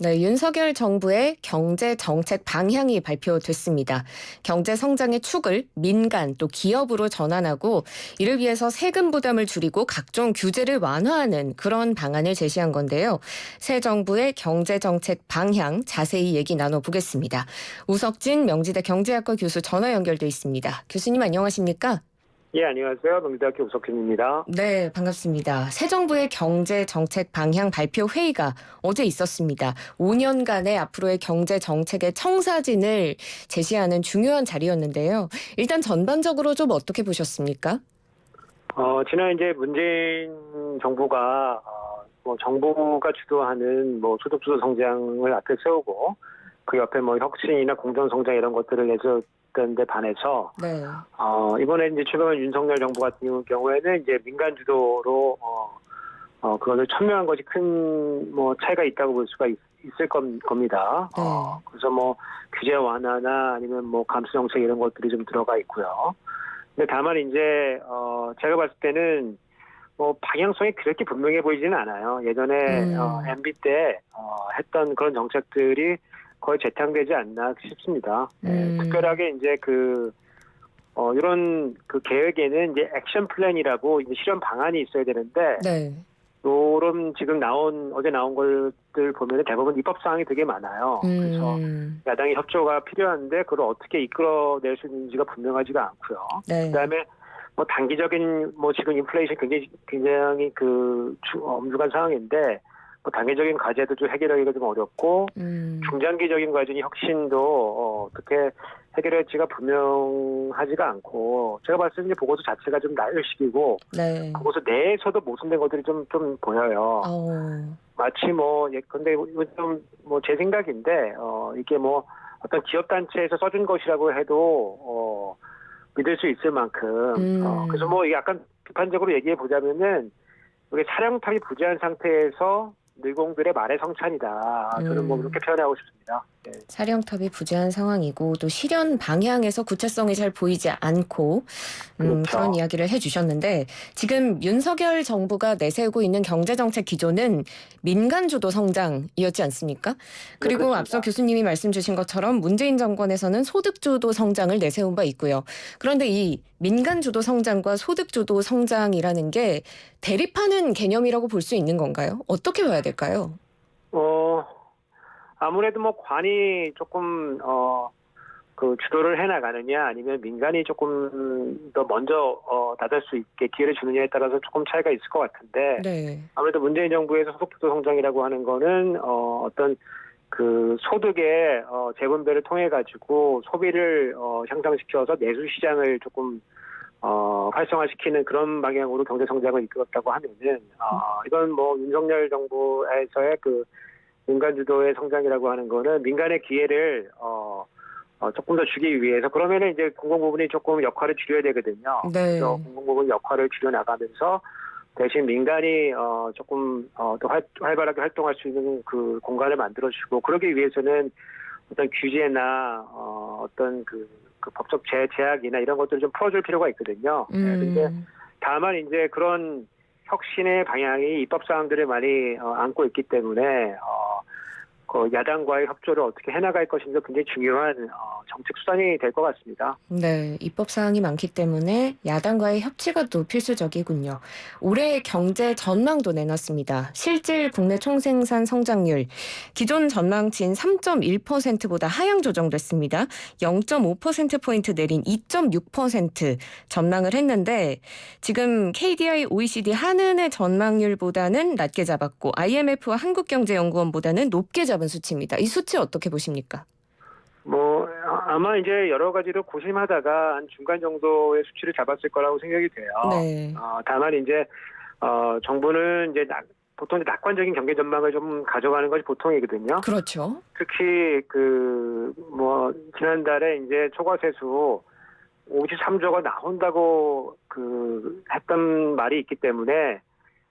네, 윤석열 정부의 경제 정책 방향이 발표됐습니다. 경제 성장의 축을 민간 또 기업으로 전환하고 이를 위해서 세금 부담을 줄이고 각종 규제를 완화하는 그런 방안을 제시한 건데요. 새 정부의 경제 정책 방향 자세히 얘기 나눠보겠습니다. 우석진 명지대 경제학과 교수 전화 연결돼 있습니다. 교수님 안녕하십니까? 예, 안녕하세요. 명지대학교 우석현입니다. 네, 반갑습니다. 새 정부의 경제 정책 방향 발표 회의가 어제 있었습니다. 5년간의 앞으로의 경제 정책의 청사진을 제시하는 중요한 자리였는데요. 일단 전반적으로 좀 어떻게 보셨습니까? 지난 이제 문재인 정부가 뭐 정부가 주도하는 뭐 소득주도 성장을 앞에 세우고 그 옆에 뭐 혁신이나 공정 성장 이런 것들을 내세웠던 데 반해서 네. 이번에 이제 최근 윤석열 정부 같은 경우에는 이제 민간 주도로 그거를 천명한 것이 큰 뭐 차이가 있다고 볼 수가 있을 겁니다. 네. 그래서 뭐 규제 완화나 아니면 뭐 감세 정책 이런 것들이 좀 들어가 있고요. 근데 다만 이제 제가 봤을 때는 뭐 방향성이 그렇게 분명해 보이지는 않아요. 예전에 MB 때 했던 그런 정책들이 거의 재탕되지 않나 싶습니다. 네, 특별하게 이제 이런 그 계획에는 이제 액션 플랜이라고 이제 실현 방안이 있어야 되는데 네. 요런 지금 어제 나온 것들 보면 대부분 입법 사항이 되게 많아요. 그래서 야당의 협조가 필요한데 그걸 어떻게 이끌어낼 수 있는지가 분명하지가 않고요. 네. 그다음에 뭐 단기적인 뭐 지금 인플레이션 굉장히 엄중한 상황인데 뭐 단기적인 과제도 좀 해결하기가 좀 어렵고 중장기적인 과제인 혁신도 어떻게 해결할지가 분명하지가 않고 제가 봤을 때 이제 보고서 자체가 좀 나열식이고 네. 보고서 내에서도 모순된 것들이 좀 보여요. 마치 근데 이건 좀 뭐 제 생각인데 이게 뭐 어떤 기업 단체에서 써준 것이라고 해도 믿을 수 있을 만큼 그래서 뭐 약간 비판적으로 얘기해 보자면은 이게 사령탑이 부재한 상태에서 늘공들의 말의 성찬이다. 저는 뭐 그렇게 표현하고 싶습니다. 네. 사령탑이 부재한 상황이고 또 실현 방향에서 구체성이 잘 보이지 않고 그렇죠. 그런 이야기를 해주셨는데 지금 윤석열 정부가 내세우고 있는 경제정책 기조는 민간 주도 성장이었지 않습니까? 그리고 그렇습니다. 앞서 교수님이 말씀 주신 것처럼 문재인 정권에서는 소득 주도 성장을 내세운 바 있고요. 그런데 이 민간 주도 성장과 소득 주도 성장이라는 게 대립하는 개념이라고 볼 수 있는 건가요? 어떻게 봐야 될까요? 아무래도 뭐 관이 조금 주도를 해 나가느냐 아니면 민간이 조금 더 먼저 나설 수 있게 기회를 주느냐에 따라서 조금 차이가 있을 것 같은데 네. 아무래도 문재인 정부에서 소득주도 성장이라고 하는 거는 어떤 그 소득의 재분배를 통해 가지고 소비를 향상시켜서 내수 시장을 조금 활성화시키는 그런 방향으로 경제 성장을 이끌었다고 하면은 이건 뭐 윤석열 정부에서의 그 민간 주도의 성장이라고 하는 거는 민간의 기회를 조금 더 주기 위해서 그러면은 이제 공공부문이 조금 역할을 줄여야 되거든요. 네. 그래서 공공부문 역할을 줄여 나가면서 대신 민간이 조금 더 활발하게 활동할 수 있는 그 공간을 만들어주고 그러기 위해서는 어떤 규제나 어떤 그 법적 제약이나 이런 것들을 좀 풀어줄 필요가 있거든요. 그런데 다만 이제 그런 혁신의 방향이 입법 사항들을 많이 안고 있기 때문에 그 야당과의 협조를 어떻게 해나갈 것인가 굉장히 중요한 정책 수단이 될 것 같습니다. 네, 입법 사항이 많기 때문에 야당과의 협치가 또 필수적이군요. 올해 경제 전망도 내놨습니다. 실질 국내 총생산 성장률 기존 전망치인 3.1%보다 하향 조정됐습니다. 0.5%포인트 내린 2.6% 전망을 했는데 지금 KDI OECD 한은의 전망률보다는 낮게 잡았고 IMF와 한국경제연구원보다는 높게 잡은 수치입니다. 이 수치 어떻게 보십니까? 뭐 아마 이제 여러 가지로 고심하다가 한 중간 정도의 수치를 잡았을 거라고 생각이 돼요. 네. 다만 이제 정부는 이제 보통 이제 낙관적인 경제 전망을 좀 가져가는 것이 보통이거든요. 그렇죠. 특히 뭐 지난달에 이제 초과세수 53조가 나온다고 했던 말이 있기 때문에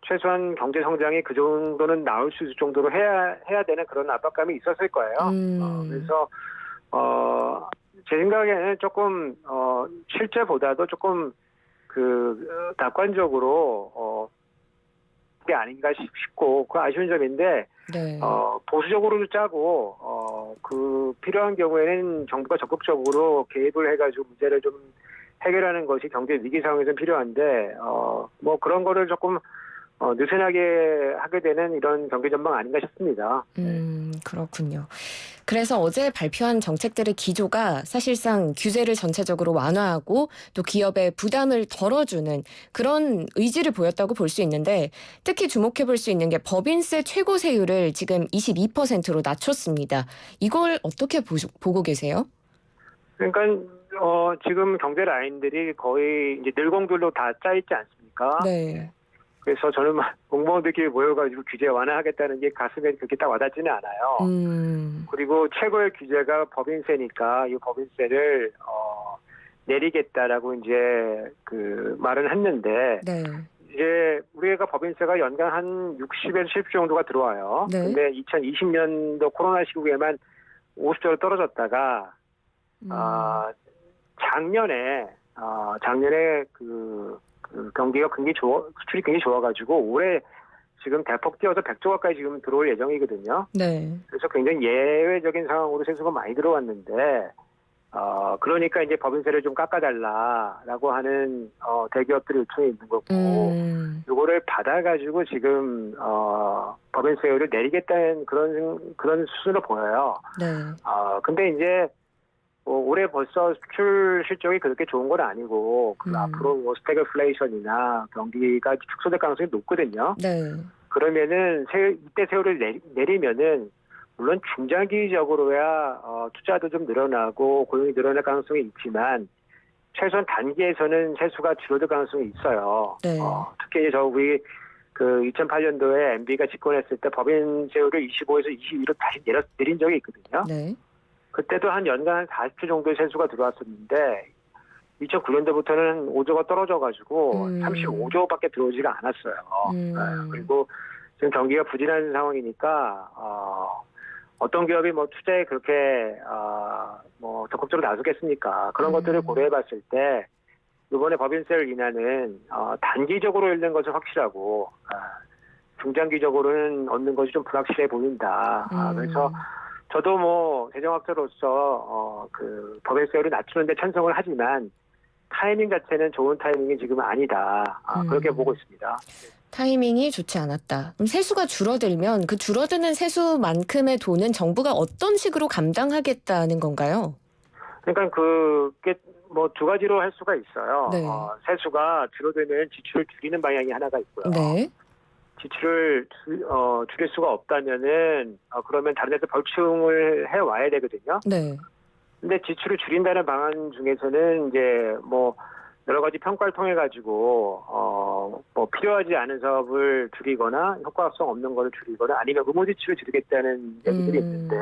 최소한 경제 성장이 그 정도는 나올 수 있을 정도로 해야 되는 그런 압박감이 있었을 거예요. 그래서 제 생각에는 조금 실제보다도 조금 낙관적으로 게 아닌가 싶고 그 아쉬운 점인데 네. 보수적으로 짜고 그 필요한 경우에는 정부가 적극적으로 개입을 해가지고 문제를 좀 해결하는 것이 경제 위기 상황에서는 필요한데 뭐 그런 거를 조금 느슨하게 하게 되는 이런 경기 전망 아닌가 싶습니다. 그렇군요. 그래서 어제 발표한 정책들의 기조가 사실상 규제를 전체적으로 완화하고 또 기업의 부담을 덜어주는 그런 의지를 보였다고 볼 수 있는데 특히 주목해 볼 수 있는 게 법인세 최고 세율을 지금 22%로 낮췄습니다. 이걸 어떻게 보고 계세요? 그러니까 지금 경제 라인들이 거의 이제 늘공들로 다 짜 있지 않습니까? 네. 그래서 저는 공무원들끼리 모여가지고 규제 완화하겠다는 게 가슴에 그렇게 딱 와닿지는 않아요. 그리고 최고의 규제가 법인세니까 이 법인세를 내리겠다라고 이제 그 말은 했는데 네. 이제 우리가 법인세가 연간 한 60에서 70 정도가 들어와요. 네. 근데 2020년도 코로나 시국에만 50조로 떨어졌다가 작년에 그 경기가 수출이 굉장히 좋아가지고 올해 지금 대폭 뛰어서 100조 가까이 지금 들어올 예정이거든요. 네. 그래서 굉장히 예외적인 상황으로 세수가 많이 들어왔는데 그러니까 이제 법인세를 좀 깎아달라라고 하는 대기업들이 요청이 있는 거고 이거를 받아가지고 지금 법인세율을 내리겠다는 그런 수순으로 보여요. 네. 근데 이제 올해 벌써 수출 실적이 그렇게 좋은 건 아니고 앞으로 뭐 스태그플레이션이나 경기가 축소될 가능성이 높거든요. 네. 그러면은 이때 세율을 내리면은 물론 중장기적으로야 투자도 좀 늘어나고 고용이 늘어날 가능성이 있지만 최소한 단기에서는 세수가 줄어들 가능성이 있어요. 네. 특히 우리 그 2008년도에 MB가 집권했을 때 법인 세율을 25에서 22로 다시 내린 적이 있거든요. 네. 그때도 한 연간 한 40조 정도의 세수가 들어왔었는데 2009년도부터는 5조가 떨어져가지고 35조밖에 들어오지가 않았어요. 그리고 지금 경기가 부진한 상황이니까 어떤 기업이 뭐 투자에 그렇게 뭐 적극적으로 나서겠습니까? 그런 것들을 고려해봤을 때 이번에 법인세를 인하는 단기적으로 잃는 것은 확실하고 중장기적으로는 얻는 것이 좀 불확실해 보인다. 그래서 저도 뭐 재정학자로서 그 법인세율을 낮추는데 찬성을 하지만 타이밍 자체는 좋은 타이밍이 지금 아니다. 그렇게 보고 있습니다. 타이밍이 좋지 않았다. 그럼 세수가 줄어들면 그 줄어드는 세수만큼의 돈은 정부가 어떤 식으로 감당하겠다는 건가요? 그러니까 그게 뭐 두 가지로 할 수가 있어요. 네. 세수가 줄어들면 지출을 줄이는 방향이 하나가 있고요. 네. 지출을 줄일 수가 없다면은 그러면 다른 데서 벌충을 해 와야 되거든요. 네. 근데 지출을 줄인다는 방안 중에서는 이제 뭐 여러 가지 평가를 통해 가지고 뭐 필요하지 않은 사업을 줄이거나 효과성 없는 거를 줄이거나 아니면 의무 지출을 줄이겠다는 얘기들이 있는데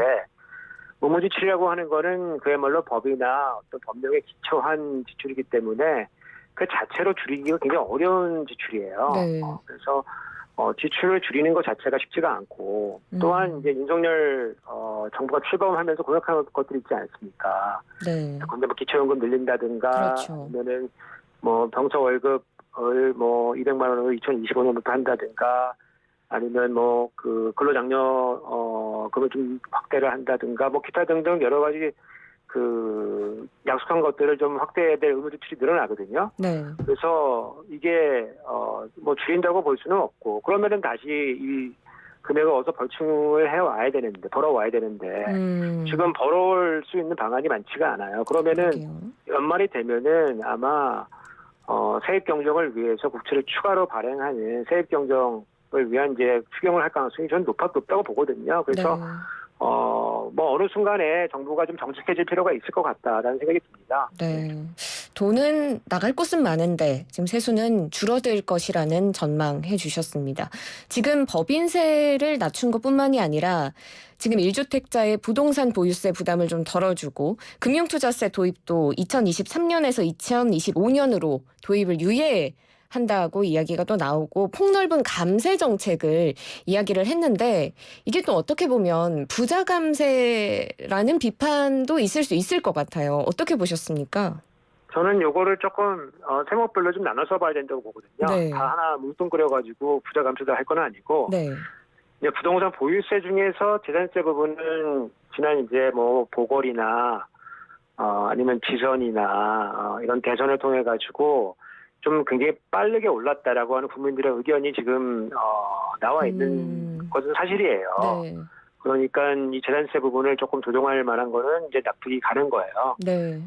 의무 지출이라고 하는 거는 그야말로 법이나 어떤 법령에 기초한 지출이기 때문에 그 자체로 줄이기가 굉장히 어려운 지출이에요. 네. 그래서 지출을 줄이는 것 자체가 쉽지가 않고 또한 이제 윤석열 정부가 출범하면서 공약한 것들이 있지 않습니까? 네. 근데 뭐 기초연금 늘린다든가 그렇죠. 아니면은 뭐 병사 월급을 뭐 200만 원으로 2025년부터 한다든가 아니면 뭐 그 근로장려 금을 좀 확대를 한다든가 뭐 기타 등등 여러 가지 그 약속한 것들을 좀 확대해야 될 의무 지출이 늘어나거든요. 네. 그래서 이게 뭐 줄인다고 볼 수는 없고 그러면은 다시 이 금액을 어디서 벌충을 해와야 되는데 벌어와야 되는데 지금 벌어올 수 있는 방안이 많지가 않아요. 그러면은 그러게요. 연말이 되면은 아마 세입 경정을 위해서 국채를 추가로 발행하는 세입 경정을 위한 이제 추경을 할 가능성이 저는 높다고 보거든요. 그래서 네. 뭐 어느 순간에 정부가 좀 정직해질 필요가 있을 것 같다라는 생각이 듭니다. 네. 돈은 나갈 곳은 많은데 지금 세수는 줄어들 것이라는 전망해 주셨습니다. 지금 법인세를 낮춘 것뿐만이 아니라 지금 1주택자의 부동산 보유세 부담을 좀 덜어주고 금융투자세 도입도 2023년에서 2025년으로 도입을 유예한다고 이야기가 또 나오고 폭넓은 감세 정책을 이야기를 했는데 이게 또 어떻게 보면 부자 감세라는 비판도 있을 수 있을 것 같아요. 어떻게 보셨습니까? 저는 요거를 조금 세목별로 좀 나눠서 봐야 된다고 보거든요. 네. 다 하나 뭉뚱그려가지고 부자 감세다 할 건 아니고 네. 이제 부동산 보유세 중에서 재산세 부분은 지난 이제 뭐 보궐이나 아니면 지선이나 이런 대선을 통해 가지고 좀 굉장히 빠르게 올랐다라고 하는 국민들의 의견이 지금 나와 있는 것은 사실이에요. 네. 그러니까 이 재산세 부분을 조금 조정할 만한 거는 이제 납득이 가는 거예요. 네.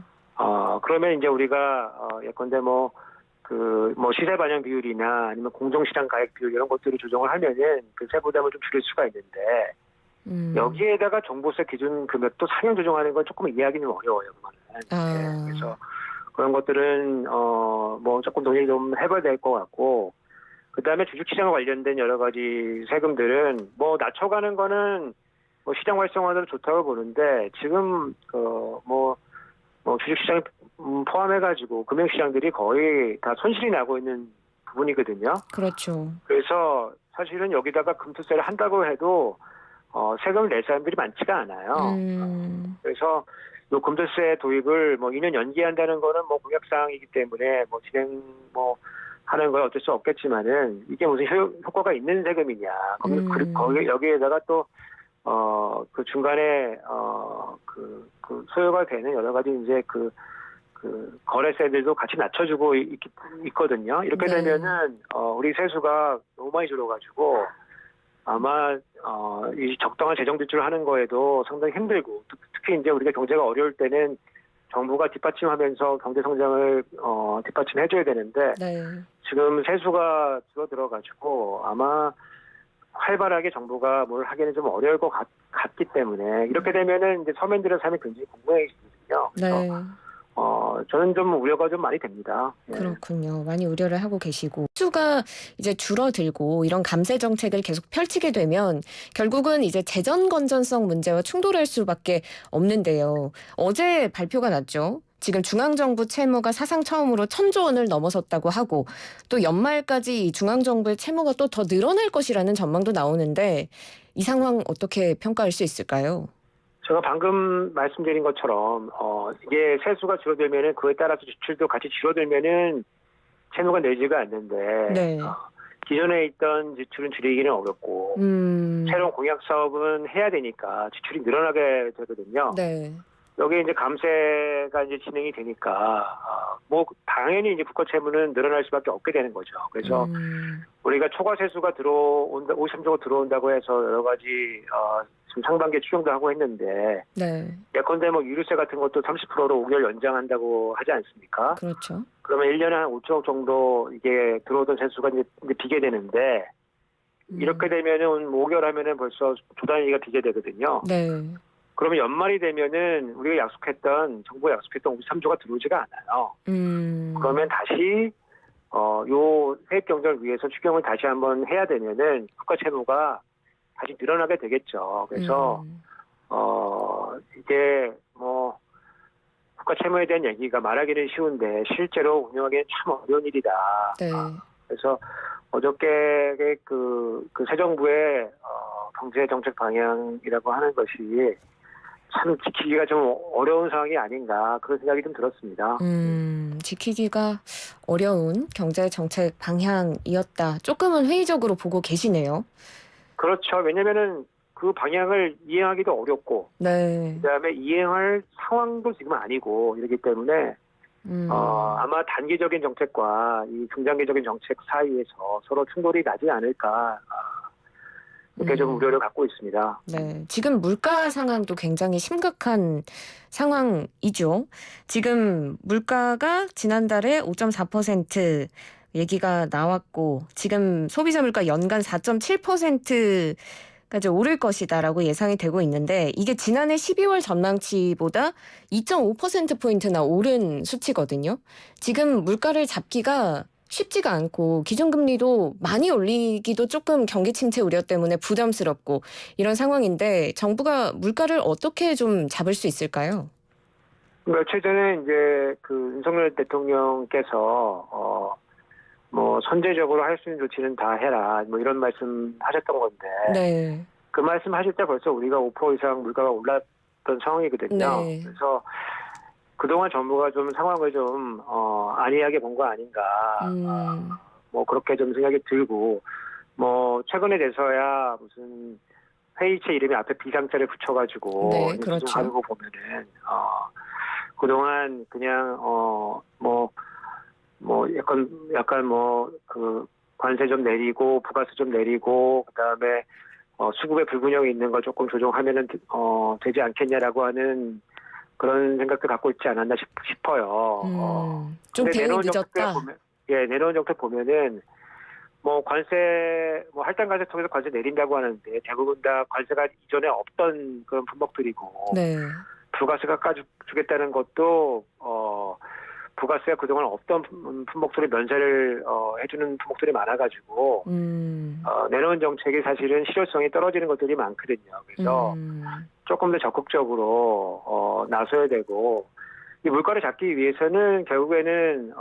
그러면 이제 우리가 예컨대 뭐 시세 반영 비율이나 아니면 공정시장 가액 비율 이런 것들을 조정을 하면은 그 세부담을 좀 줄일 수가 있는데 여기에다가 종부세 기준 금액도 상향 조정하는 건 조금 이해하기 좀 어려워요. 그거는. 네, 그래서 그런 것들은 뭐 조금 논의를 좀 해봐야 될 것 같고 그다음에 주식시장 관련된 여러 가지 세금들은 뭐 낮춰가는 거는 뭐 시장 활성화도 좋다고 보는데 지금 주식시장 포함해가지고 금융시장들이 거의 다 손실이 나고 있는 부분이거든요. 그렇죠. 그래서 사실은 여기다가 금투세를 한다고 해도 세금을 낼 사람들이 많지가 않아요. 그래서 요 금투세 도입을 뭐 2년 연기한다는 거는 뭐 공약사항이기 때문에 뭐 진행 하는 건 어쩔 수 없겠지만은 이게 무슨 효과가 있는 세금이냐. 거기 여기에다가 또 그 중간에 그 소요가 되는 여러 가지 이제 그 거래세들도 같이 낮춰주고 있거든요. 이렇게 네. 되면은 우리 세수가 너무 많이 줄어가지고 아마 이 적당한 재정 지출을 하는 거에도 상당히 힘들고 특히 이제 우리가 경제가 어려울 때는 정부가 뒷받침하면서 경제 성장을 뒷받침해줘야 되는데 네. 지금 세수가 줄어들어가지고 아마 활발하게 정부가 뭘 하기는 좀 어려울 것 같기 때문에 이렇게 되면은 이제 서민들의 삶이 굉장히 공고해지거든요. 그래서 네. 저는 좀 우려가 좀 많이 됩니다. 예. 그렇군요. 많이 우려를 하고 계시고 수가 이제 줄어들고 이런 감세 정책을 계속 펼치게 되면 결국은 이제 재정 건전성 문제와 충돌할 수밖에 없는데요. 어제 발표가 났죠. 지금 중앙정부 채무가 사상 처음으로 1,000조 원을 넘어섰다고 하고 또 연말까지 이 중앙정부의 채무가 또 더 늘어날 것이라는 전망도 나오는데 이 상황 어떻게 평가할 수 있을까요? 제가 방금 말씀드린 것처럼 이게 세수가 줄어들면은 그에 따라서 지출도 같이 줄어들면은 채무가 늘지가 않는데 네. 기존에 있던 지출은 줄이기는 어렵고 새로운 공약 사업은 해야 되니까 지출이 늘어나게 되거든요. 네. 여기 이제 감세가 이제 진행이 되니까 뭐 당연히 이제 국가 채무는 늘어날 수밖에 없게 되는 거죠. 그래서 우리가 초과 세수가 53조가 들어온다고 해서 여러 가지 지금 상반기에 추정도 하고 했는데 네. 예컨대 뭐 유류세 같은 것도 30%로 5개월 연장한다고 하지 않습니까? 그렇죠. 그러면 1년에 한 5조 정도 이게 들어오던 세수가 이제 비게 되는데 이렇게 되면은 5개월 하면은 벌써 조 단위가 비게 되거든요. 네. 그러면 연말이 되면은 우리가 정부가 약속했던 53조가 들어오지가 않아요. 그러면 다시 요 세입 경쟁을 위해서 추경을 다시 한번 해야 되면은 국가 채무가 다시 늘어나게 되겠죠. 그래서 이게 뭐 국가 채무에 대한 얘기가 말하기는 쉬운데 실제로 운영하기는 참 어려운 일이다. 네. 그래서 어저께 그 새 정부의 경제 정책 방향이라고 하는 것이 참 지키기가 좀 어려운 상황이 아닌가 그런 생각이 좀 들었습니다. 지키기가 어려운 경제 정책 방향이었다. 조금은 회의적으로 보고 계시네요. 그렇죠. 왜냐면은 그 방향을 이행하기도 어렵고, 네. 그다음에 이행할 상황도 지금 아니고 이러기 때문에 아마 단기적인 정책과 이 중장기적인 정책 사이에서 서로 충돌이 나지 않을까 이렇게 좀 우려를 갖고 있습니다. 네. 지금 물가 상황도 굉장히 심각한 상황이죠. 지금 물가가 지난달에 5.4% 얘기가 나왔고 지금 소비자 물가 연간 4.7%까지 오를 것이다라고 예상이 되고 있는데 이게 지난해 12월 전망치보다 2.5%포인트나 오른 수치거든요. 지금 물가를 잡기가 쉽지가 않고 기준금리도 많이 올리기도 조금 경기 침체 우려 때문에 부담스럽고 이런 상황인데 정부가 물가를 어떻게 좀 잡을 수 있을까요? 며칠 전에 이제 그 윤석열 대통령께서 뭐 선제적으로 할 수 있는 조치는 다 해라 뭐 이런 말씀 하셨던 건데 네. 그 말씀 하실 때 벌써 우리가 5% 이상 물가가 올랐던 상황이거든요. 네. 그래서 그동안 정부가 좀 상황을 좀 안이하게 본 거 아닌가. 뭐 그렇게 좀 생각이 들고 뭐 최근에 돼서야 무슨 회의체 이름에 앞에 비상자를 붙여가지고 네, 이제 그렇죠. 조정하는 거 보면은 그동안 그냥 뭐 약간 뭐 그 관세 좀 내리고 부가세 좀 내리고 그다음에 수급에 불균형이 있는 걸 조금 조정하면은 되지 않겠냐라고 하는 그런 생각도 갖고 있지 않았나 싶어요. 좀 근데 대응이 내놓은 정책들 늦었다. 보면 내놓은 정책 보면은 뭐 관세 뭐 할당 관세 통해서 관세 내린다고 하는데 대부분 다 관세가 이전에 없던 그런 품목들이고 네. 부가세가 주겠다는 것도 부가세가 그동안 없던 품목들의 면세를 해주는 품목들이 많아가지고 내놓은 정책이 사실은 실효성이 떨어지는 것들이 많거든요. 그래서 조금 더 적극적으로 나서야 되고 이 물가를 잡기 위해서는 결국에는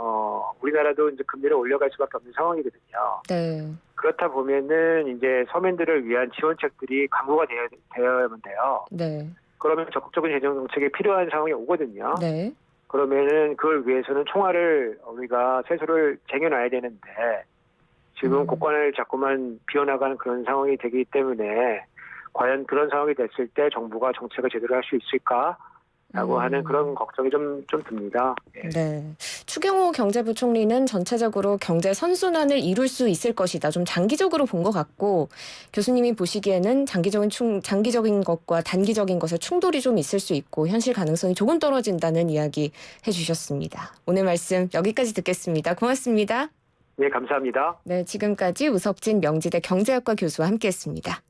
우리나라도 이제 금리를 올려갈 수밖에 없는 상황이거든요. 네. 그렇다 보면은 이제 서민들을 위한 지원책들이 강구가 되어야만 돼요. 네. 그러면 적극적인 재정 정책이 필요한 상황이 오거든요. 네. 그러면은 그걸 위해서는 총알을 우리가 세수를 쟁여놔야 되는데 지금 국관을 자꾸만 비워나가는 그런 상황이 되기 때문에 과연 그런 상황이 됐을 때 정부가 정책을 제대로 할 수 있을까라고 하는 그런 걱정이 좀 듭니다. 예. 네. 추경호 경제부총리는 전체적으로 경제 선순환을 이룰 수 있을 것이다. 좀 장기적으로 본 것 같고 교수님이 보시기에는 장기적인 것과 단기적인 것의 충돌이 좀 있을 수 있고 현실 가능성이 조금 떨어진다는 이야기 해주셨습니다. 오늘 말씀 여기까지 듣겠습니다. 고맙습니다. 네, 감사합니다. 네, 지금까지 우석진 명지대 경제학과 교수와 함께했습니다.